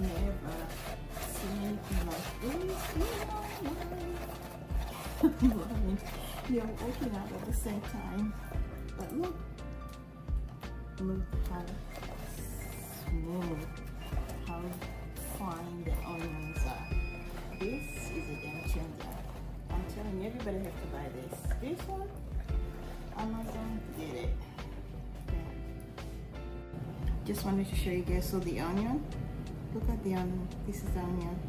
never seen anything like this in my life. They're working out at the same time. But look how smooth, how fine the onions are. This is a game changer. I'm telling you, everybody has to buy this. This one, Amazon did it. Okay. Just wanted to show you guys. So the onion, look at the onion. This is the onion.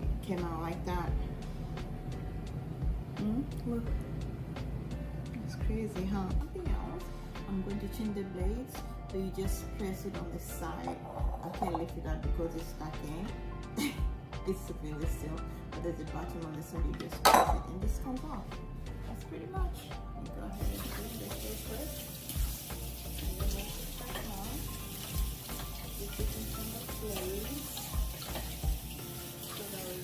It came out like that. Look, it's crazy, huh? Something else. I'm going to change the blades. So you just press it on the side. I can't lift it up because it's stuck in. It's really still, but there's a button on the side. You just press it and this comes off. That's pretty much. You go ahead and put this way first. And then let's put that on. Just put in some of the blades. So that way you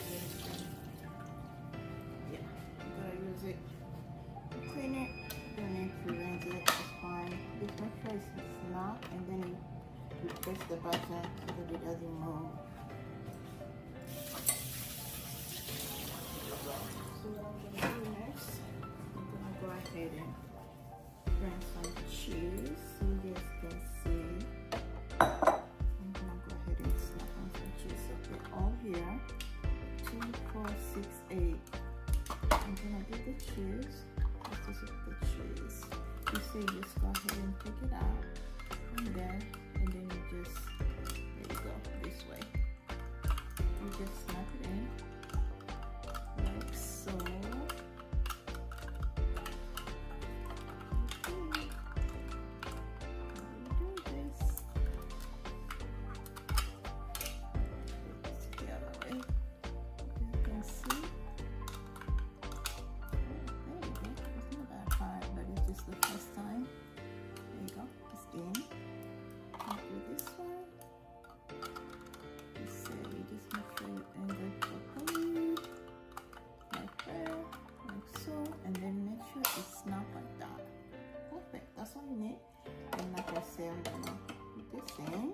gotta use it. Clean it. Don't need to rinse it. It's fine. Just make sure it's snap, and then you press the button so that it doesn't move. So what I'm going to do next, I'm going to go ahead and bring some cheese so you guys can see. I'm going to go ahead and snap on some cheese. So they're all here. 2, 4, 6, 8. I'm going to do the cheese. This is the cheese. You see, just go ahead and pick it out and then you just, there you go, this way. You just snap it in. Like so. Do this. Put it the other way. You can see. There you go. It's not that hard, but it's just the first time. There you go. It's in. I'll do this one. Just say, just make sure you angle it properly. Like there, like so, and then make sure it's not like that. Perfect, that's all you need. And like I said, I'm gonna put this in.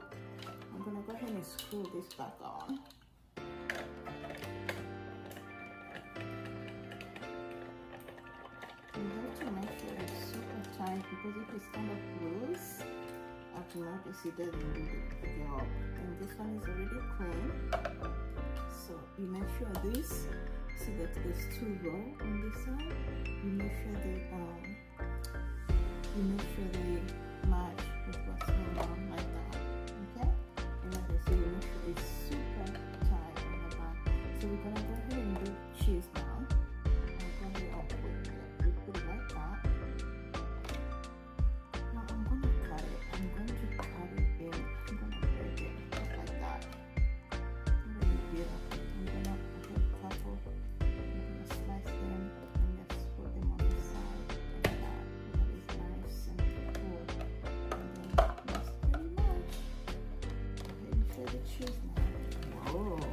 I'm gonna go ahead and screw this back on. You have to make sure it's super tight because if it's kind of loose, I've noticed it doesn't do the job. And this one is already clean. So you make sure this, see that there's 2 rows on this side. You make sure they match with what's going on like that. Okay? And like I said, you make sure it's super tight on the back. So we're gonna go ahead and do cheese now. I'm going to put it like that. Now I'm gonna cut it. I'm going to cut it in. I'm gonna break it just like that. Really beautiful. I'm gonna put a couple. I'm gonna slice them and let's put them on the side like that. That is nice and cool. And then that's pretty much. Go ahead and show the cheese now. Whoa.